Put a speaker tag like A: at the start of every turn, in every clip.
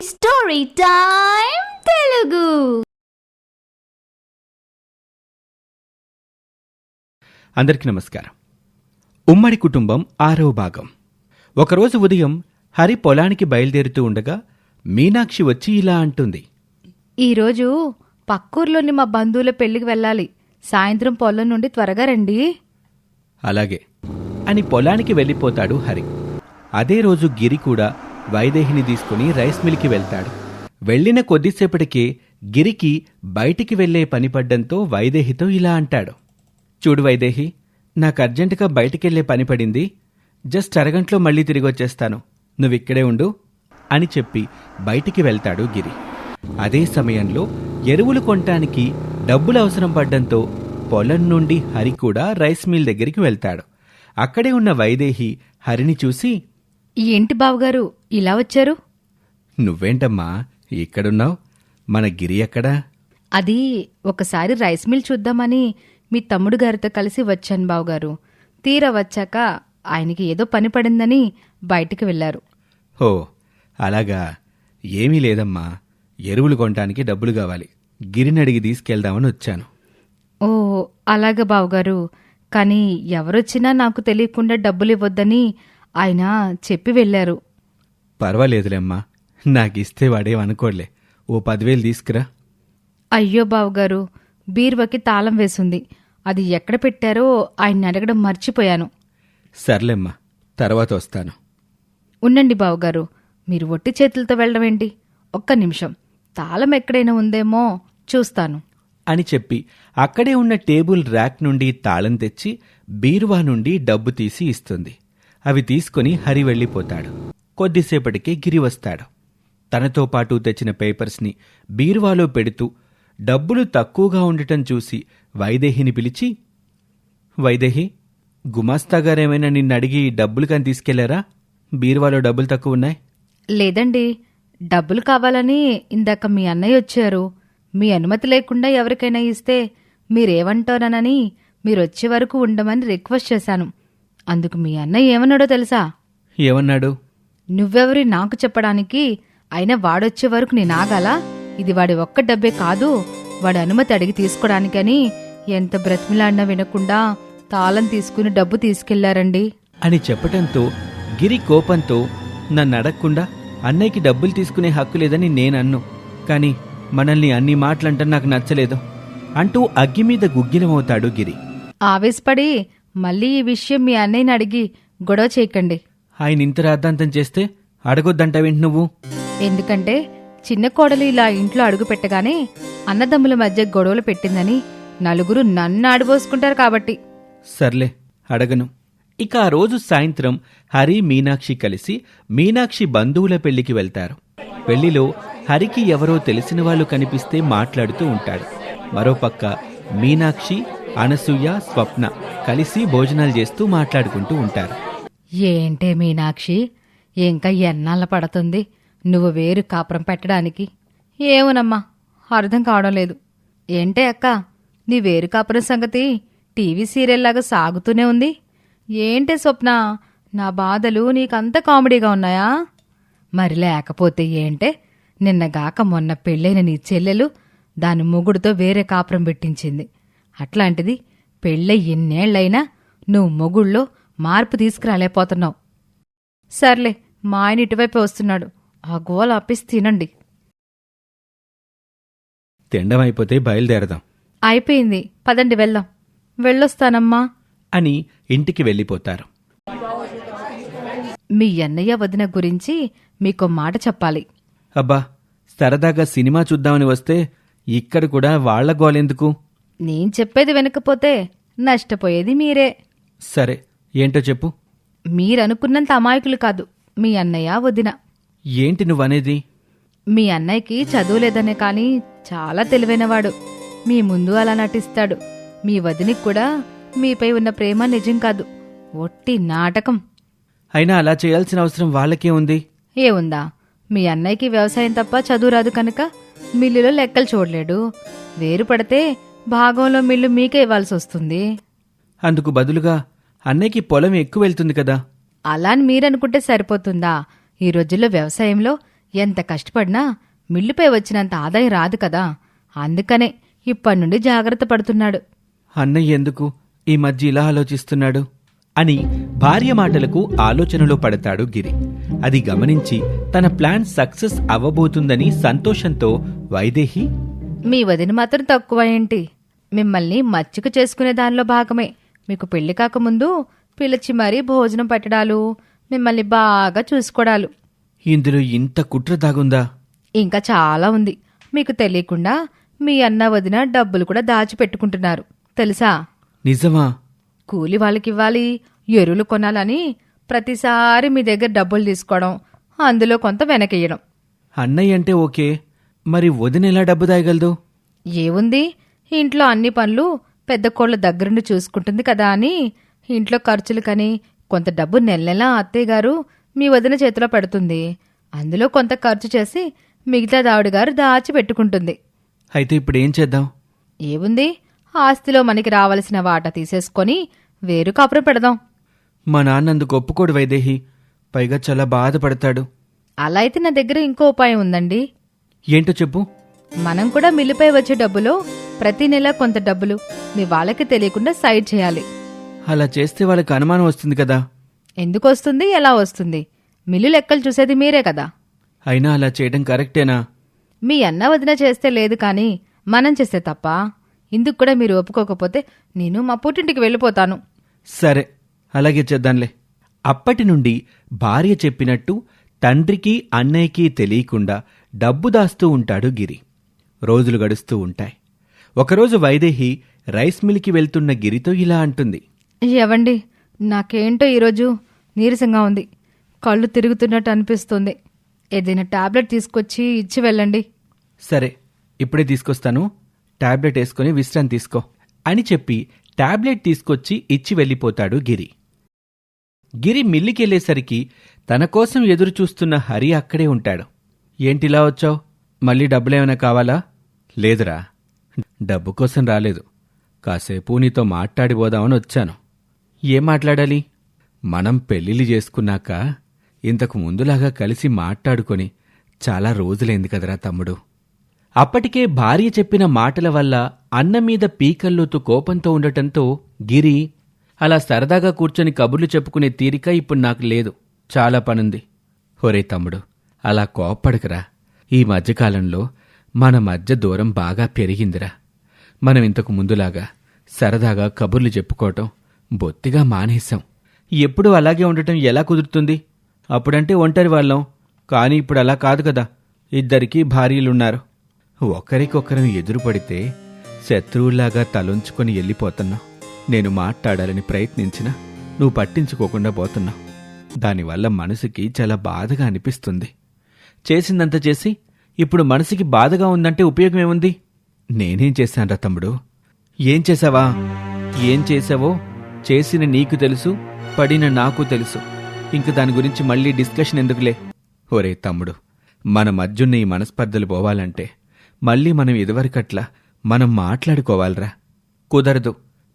A: Story time Telugu.
B: అందరికీ నమస్కారం. ఉమ్మడి కుటుంబం 6వ భాగం. ఒకరోజు ఉదయం హరి పొలానికి బయలుదేరుతూ ఉండగా మీనాక్షి వచ్చి ఇలా అంటుంది.
C: ఈరోజు పక్కూర్లోని మా బంధువుల పెళ్లికి వెళ్ళాలి. సాయంత్రం పొలం నుండి త్వరగా రండి.
B: అలాగే అని పొలానికి వెళ్ళిపోతాడు హరి. అదే రోజు గిరి కూడా వైదేహిని తీసుకుని రైస్ మిల్కి వెళ్తాడు. వెళ్లిన కొద్దిసేపటికే గిరికి బయటికి వెళ్లే పని పడ్డంతో వైదేహితో ఇలా అంటాడు. చూడు వైదేహి, నాకు అర్జెంటుగా బయటికెళ్లే పని పడింది. జస్ట్ అరగంటలో మళ్లీ తిరిగొచ్చేస్తాను. నువ్విక్కడే ఉండు అని చెప్పి బయటికి వెళ్తాడు గిరి. అదే సమయంలో ఎరువులు కొనటానికి డబ్బులు అవసరం పడ్డంతో పొలం నుండి హరి కూడా రైస్ మిల్ దగ్గరికి వెళ్తాడు. అక్కడే ఉన్న వైదేహి హరిని చూసి,
C: ఏంటి బావగారు ఇలా వచ్చారు?
B: నువ్వేంటమ్మా ఇక్కడున్నావు? మన గిరి ఎక్కడా?
C: అది ఒకసారి రైస్ మిల్ చూద్దామని మీ తమ్ముడు గారితో కలిసి వచ్చాను బావగారు. తీరా వచ్చాక ఆయనకి ఏదో పని పడిందని బయటికి వెళ్లారు.
B: ఓ అలాగా. ఏమీ లేదమ్మా, ఎరువులు కొనటానికి డబ్బులు కావాలి. గిరిని అడిగి తీసుకెళ్దామని వచ్చాను.
C: ఓ అలాగా బావగారు. కానీ ఎవరొచ్చినా నాకు తెలియకుండా డబ్బులు ఇవ్వొద్దని ఆయన చెప్పి వెళ్లారు.
B: పర్వాలేదులేమ్మా, నాకిస్తే వాడేమనుకోలే. ఓ 10,000 తీసుకురా.
C: అయ్యో బావగారు, బీరువాకి తాళం వేసుంది. అది ఎక్కడ పెట్టారో ఆయన్ని అడగడం మర్చిపోయాను.
B: సర్లేమ్మా, తర్వాత వస్తాను.
C: ఉండండి బావగారు, మీరు ఒట్టి చేతులతో వెళ్ళడమేంటి? ఒక్క నిమిషం, తాళం ఎక్కడైనా ఉందేమో చూస్తాను
B: అని చెప్పి అక్కడే ఉన్న టేబుల్ ర్యాక్ నుండి తాళం తెచ్చి బీరువా నుండి డబ్బు తీసి ఇస్తుంది. అవి తీసుకుని హరి వెళ్ళిపోతాడు. కొద్దిసేపటికి గిరి వస్తాడు. తనతో పాటు తెచ్చిన పేపర్స్ని బీరువాలో పెడుతూ డబ్బులు తక్కువగా ఉండటం చూసి వైదేహిని పిలిచి, వైదేహి, గుమాస్తాగారేమైనా నిన్నడిగి డబ్బులు కాని తీసుకెళ్లారా? బీరువాలో డబ్బులు తక్కువ ఉన్నాయి.
C: లేదండి, డబ్బులు కావాలని ఇందాక మీ అన్నయ్య వచ్చారు. మీ అనుమతి లేకుండా ఎవరికైనా ఇస్తే మీరేమంటారనని మీరొచ్చే వరకు ఉండమని రిక్వెస్ట్ చేశాను. అందుకు మీ అన్నయ్య ఏమన్నాడో తెలుసా?
B: ఏమన్నాడు?
C: నువ్వెవరి నాకు చెప్పడానికి? అయినా వాడొచ్చే వరకు నేను ఆగాలా? ఇది వాడి ఒక్క డబ్బే కాదు, వాడి అనుమతి అడిగి తీసుకోవడానికని ఎంత బ్రతిమిలాడినా వినకుండా తాళం తీసుకుని డబ్బు తీసుకెళ్లారండి
B: అని చెప్పటంతో గిరి కోపంతో, నన్ను అడగకుండా అన్నయ్యకి డబ్బులు తీసుకునే హక్కు లేదని నేనన్ను, కానీ మనల్ని అన్ని మాటలంటే నాకు నచ్చలేదు అంటూ అగ్గి మీద గుగ్గిలమవుతాడు గిరి.
C: ఆవేశపడి మళ్ళీ ఈ విషయం మీ అన్నయ్యని అడిగి గొడవ చేయకండి.
B: ఆయన ఇంత రాద్ధాంతం చేస్తే అడగొద్దంటావేంటి నువ్వు?
C: ఎందుకంటే చిన్న కోడలు ఇలా ఇంట్లో అడుగు పెట్టగానే అన్నదమ్ముల మధ్య గొడవలు పెట్టిందని నలుగురు నన్ను ఆడిపోసుకుంటారు కాబట్టి.
B: సర్లే, అడగను. ఇక ఆ రోజు సాయంత్రం హరి మీనాక్షి కలిసి మీనాక్షి బంధువుల పెళ్లికి వెళ్తారు. పెళ్లిలో హరికి ఎవరో తెలిసిన వాళ్ళు కనిపిస్తే మాట్లాడుతూ ఉంటాడు. మరోపక్క మీనాక్షి, అనసూయ, స్వప్న కలిసి భోజనాలు చేస్తూ మాట్లాడుకుంటూ ఉంటారు.
C: ఏంటే మీనాక్షి, ఇంకా ఎన్నాళ్ళ పడుతుంది నువ్వు వేరు కాపురం పెట్టడానికి? ఏమోనమ్మా, అర్థం కావడం లేదు. ఏంటే అక్క, నీ వేరు కాపురం సంగతి టీవీ సీరియల్లాగా సాగుతూనే ఉంది. ఏంటే స్వప్న, నా బాధలు నీకంత కామెడీగా ఉన్నాయా? మరి లేకపోతే ఏంటే, నిన్నగాక మొన్న పెళ్ళైన నీ చెల్లెలు దాని మొగుడుతో వేరే కాపురం పెట్టించింది. అట్లాంటిది పెళ్ళై ఎన్నేళ్లైనా నువ్వు మొగుళ్ళో మార్పు తీసుకురాలేకపోతున్నావు. సర్లే, మా ఆయన ఇటువైపే వస్తున్నాడు. ఆ గోల ఆపేసి తినండి.
B: తిండమైపోతే బయలుదేరదాం.
C: అయిపోయింది, పదండి వెళ్దాం. వెళ్ళొస్తానమ్మా
B: అని ఇంటికి వెళ్ళిపోతారు.
C: మీ అన్నయ్య వదిన గురించి మీకో మాట చెప్పాలి.
B: అబ్బా, సరదాగా సినిమా చూద్దామని వస్తే ఇక్కడ కూడా వాళ్ల గోలెందుకు?
C: నేను చెప్పేది వినకపోతే నష్టపోయేది మీరే.
B: సరే, ఏంటో చెప్పు.
C: మీరనుకున్నంత అమాయకులు కాదు మీ అన్నయ్య వదిన.
B: ఏంటి నువ్వనేది?
C: మీ అన్నయ్యకి చదువులేదనే కాని చాలా తెలివైనవాడు. మీ ముందు అలా నటిస్తాడు. మీ వదినికి కూడా మీపై ఉన్న ప్రేమ నిజం కాదు, ఒట్టి నాటకం.
B: అయినా అలా చేయాల్సిన అవసరం వాళ్ళకే ఉంది.
C: ఏముందా, మీ అన్నయ్యకి వ్యవసాయం తప్ప చదువు రాదు కనుక మిల్లులో లెక్కలు చూడలేడు. వేరు పడితే భాగంలో మిల్లు మీకే ఇవ్వాల్సి వస్తుంది.
B: అందుకు బదులుగా అన్నయ్యకి పొలం ఎక్కువ వెళ్తుంది కదా.
C: అలా అని మీరనుకుంటే సరిపోతుందా? ఈ రోజుల్లో వ్యవసాయంలో ఎంత కష్టపడినా మిల్లుపై వచ్చినంత ఆదాయం రాదు కదా, అందుకనే ఇప్పటి నుండి జాగ్రత్త పడుతున్నాడు.
B: అన్నయ్య ఎందుకు ఈ మధ్య ఇలా ఆలోచిస్తున్నాడు అని భార్య మాటలకు ఆలోచనలో పడతాడు గిరి. అది గమనించి తన ప్లాన్ సక్సెస్ అవ్వబోతుందని సంతోషంతో వైదేహి,
C: మీ వదిన మాత్రం తక్కువ ఏంటి? మిమ్మల్ని మచ్చిక చేసుకునే దానిలో భాగమే. మీకు పెళ్లి కాకముందు పిలిచి మరీ భోజనం పెట్టడాలు, మిమ్మల్ని బాగా చూసుకోవడాలు.
B: ఇందులో ఇంత కుట్ర దాగుందా?
C: ఇంకా చాలా ఉంది. మీకు తెలియకుండా మీ అన్న వదిన డబ్బులు కూడా దాచిపెట్టుకుంటున్నారు తెలుసా?
B: నిజమా?
C: కూలి వాళ్ళకివ్వాలి, ఎరువులు కొనాలని ప్రతిసారి మీ దగ్గర డబ్బులు తీసుకోవడం, అందులో కొంత వెనకేయడం.
B: అన్నయ్య అంటే ఓకే, మరి వదిన ఎలా డబ్బు దాయగలదు?
C: ఏముంది, ఇంట్లో అన్ని పనులు పెద్ద కోళ్ల దగ్గరుండి చూసుకుంటుంది కదా అని ఇంట్లో ఖర్చులకని కొంత డబ్బు నెలనెలా అత్తయ్య గారు మీ వదిన చేతిలో పెడుతుంది. అందులో కొంత ఖర్చు చేసి మిగతా దావిడగారు దాచి పెట్టుకుంటుంది.
B: అయితే ఇప్పుడు ఏం చేద్దాం?
C: ఏముంది, ఆస్తిలో మనకి రావలసిన వాటా తీసేసుకొని వేరు కాపురం పెడదాం.
B: మా నాన్న అందుకు ఒప్పుకోడు వైదేహి, పైగా చాలా బాధపడతాడు.
C: అలా అయితే నా దగ్గర ఇంకో ఉపాయం ఉందండి.
B: ఏంటో చెప్పు.
C: మనం కూడా మిల్లుపై వచ్చే డబ్బులో ప్రతి నెల కొంత డబ్బులు మీ వాళ్ళకి తెలియకుండా సైడ్ చేయాలి.
B: అలా చేస్తే వాళ్ళకి అనుమానం వస్తుంది కదా.
C: ఎందుకు వస్తుంది, ఎలా వస్తుంది? మిల్లు లెక్కలు చూసేది మీరే కదా.
B: అయినా అలా చేయడం కరెక్టేనా?
C: మీ అన్న వదిన చేస్తే లేదు కానీ మనం చేస్తే తప్ప. ఇందుకు కూడా మీరు ఒప్పుకోకపోతే నేను మా పుట్టింటికి వెళ్ళిపోతాను.
B: సరే, అలాగే చేద్దాంలే. అప్పటి నుండి భార్య చెప్పినట్టు తండ్రికి అన్నయ్యకి తెలియకుండా డబ్బు దాస్తూ ఉంటాడు గిరి. రోజులు గడుస్తూ ఉంటాయి. ఒకరోజు వైదేహి రైస్ మిల్కి వెళ్తున్న గిరితో ఇలా అంటుంది.
C: ఏవండి, నాకేంటో ఈరోజు నీరసంగా ఉంది. కళ్ళు తిరుగుతున్నట్టు అనిపిస్తుంది. ఏదైనా టాబ్లెట్ తీసుకొచ్చి ఇచ్చి వెళ్ళండి.
B: సరే, ఇప్పుడే తీసుకొస్తాను. టాబ్లెట్ వేసుకుని విశ్రాంతి తీసుకో అని చెప్పి టాబ్లెట్ తీసుకొచ్చి ఇచ్చి వెళ్ళిపోతాడు గిరి. గిరి మిల్లికెళ్లేసరికి తన కోసం ఎదురుచూస్తున్న హరి అక్కడే ఉంటాడు. ఏంటిలా వచ్చావు? మళ్ళీ డబ్బులేమైనా కావాలా? లేదురా, డబ్బు కోసం రాలేదు. కాసేపు నీతో మాట్లాడిపోదామని వచ్చాను. ఏం మాట్లాడాలి? మనం పెళ్ళిళ్ళు చేసుకున్నాక ఇంతకు ముందులాగా కలిసి మాట్లాడుకొని చాలా రోజులైంది కదరా తమ్ముడు. అప్పటికే భార్య చెప్పిన మాటల వల్ల అన్న మీద పీకల్లోతు కోపంతో ఉండటంతో గిరి, అలా సరదాగా కూర్చొని కబుర్లు చెప్పుకునే తీరిక ఇప్పుడు నాకు లేదు, చాలా పనుంది. ఒరే తమ్ముడు, అలా కోప్పడకురా. ఈ మధ్యకాలంలో మన మధ్య దూరం బాగా పెరిగిందిరా. మనం ఇంతకు ముందులాగా సరదాగా కబుర్లు చెప్పుకోవటం బొత్తిగా మానేశాం. ఎప్పుడూ అలాగే ఉండటం ఎలా కుదురుతుంది? అప్పుడంటే ఒంటరి వాళ్ళం, కానీ ఇప్పుడు అలా కాదు కదా. ఇద్దరికీ భార్యలున్నారు. ఒకరికొకరం ఎదురుపడితే శత్రువులాగా తలొంచుకొని వెళ్ళిపోతున్నావు. నేను మాట్లాడాలని ప్రయత్నించినా నువ్వు పట్టించుకోకుండా పోతున్నావు. దానివల్ల మనసుకి చాలా బాధగా అనిపిస్తుంది. చేసిందంత చేసి ఇప్పుడు మనసుకి బాధగా ఉందంటే ఉపయోగమేముంది? నేనేం చేశానురా తమ్ముడు? ఏం చేశావా? ఏం చేశావో చేసిన నీకు తెలుసు, పడిన నాకు తెలుసు. ఇంక దాని గురించి మళ్ళీ డిస్కషన్ ఎందుకులే. ఒరే తమ్ముడు, మన మధ్యున్న ఈ మనస్పర్ధలు పోవాలంటే మళ్ళీ మనం ఇదివరకట్లా మనం మాట్లాడుకోవాలిరా. కుదరదు.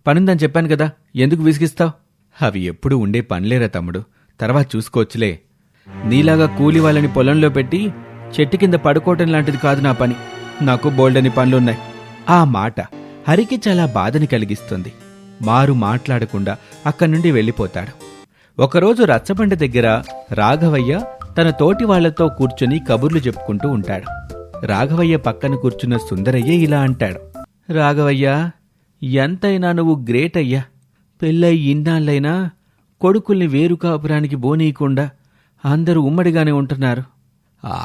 B: పనుందని చెప్పాను కదా, ఎందుకు విసిగిస్తావు? అవి ఎప్పుడూ ఉండే పనిలేరా తమ్ముడు, తర్వాత చూసుకోవచ్చులే. నీలాగా కూలి వాళ్ళని పొలంలో పెట్టి చెట్టు కింద పడుకోవటం లాంటిది కాదు నా పని. నాకు బోల్డని పనులున్నాయి. ఆ మాట హరికి చాలా బాధని కలిగిస్తుంది. మారు మాట్లాడకుండా అక్కడి నుండి వెళ్ళిపోతాడు. ఒకరోజు రచ్చబండ దగ్గర రాఘవయ్య తన తోటి వాళ్లతో కూర్చుని కబుర్లు చెప్పుకుంటూ ఉంటాడు. రాఘవయ్య పక్కన కూర్చున్న సుందరయ్య ఇలా అంటాడు. రాఘవయ్య, ఎంతైనా నువ్వు గ్రేట్ అయ్యా. పెళ్ళై ఇన్నాళ్ళైనా కొడుకుల్ని వేరు కాపురానికి బోనీయకుండా అందరూ ఉమ్మడిగానే ఉంటున్నారు.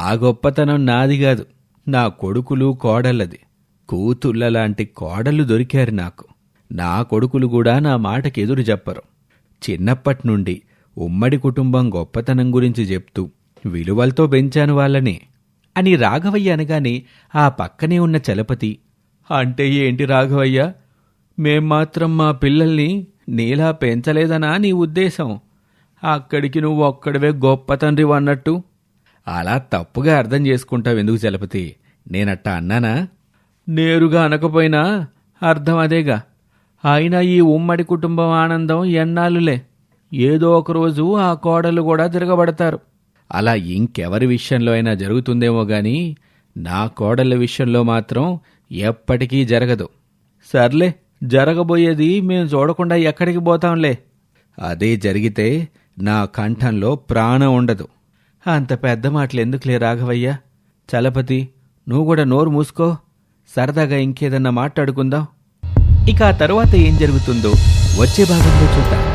B: ఆ గొప్పతనం నాది కాదు, నా కొడుకులు కోడళ్ళది. కూతుళ్ళలాంటి కోడళ్ళు దొరికారు నాకు. నా కొడుకులు కూడా నా మాటకి ఎదురు చెప్పరు. చిన్నప్పట్నుండి ఉమ్మడి కుటుంబం గొప్పతనం గురించి చెప్తూ విలువలతో పెంచాను వాళ్ళని అని రాఘవయ్య అనగానే ఆ పక్కనే ఉన్న చలపతి, అంటే ఏంటి రాఘవయ్య, మేం మాత్రం మా పిల్లల్ని నీలా పెంచలేదనా నీ ఉద్దేశం? అక్కడికి నువ్వు ఒక్కడవే గొప్ప తండ్రివి అన్నట్టు. అలా తప్పుగా అర్థం చేసుకుంటావు ఎందుకు చలపతి? నేనట్టా అన్నానా? నేరుగా అనకపోయినా అర్థం అదేగా. అయినా ఈ ఉమ్మడి కుటుంబం ఆనందం ఎన్నాళ్ళులే. ఏదో ఒకరోజు ఆ కోడలు కూడా తిరగబడతారు. అలా ఇంకెవరి విషయంలో అయినా జరుగుతుందేమో గాని నా కోడళ్ళ విషయంలో మాత్రం ఎప్పటికీ జరగదు. సర్లే, జరగబోయేది మేం చూడకుండా ఎక్కడికి పోతాంలే. అదే జరిగితే నా కంఠంలో ప్రాణం ఉండదు. అంత పెద్ద మాటలు ఎందుకులే రాఘవయ్య. చలపతి, నువ్వు కూడా నోరు మూసుకో. సరదాగా ఇంకేదన్నా మాట్లాడుకుందాం. ఇక ఆ తరువాత ఏం జరుగుతుందో వచ్చే భాగంలో చూద్దాం.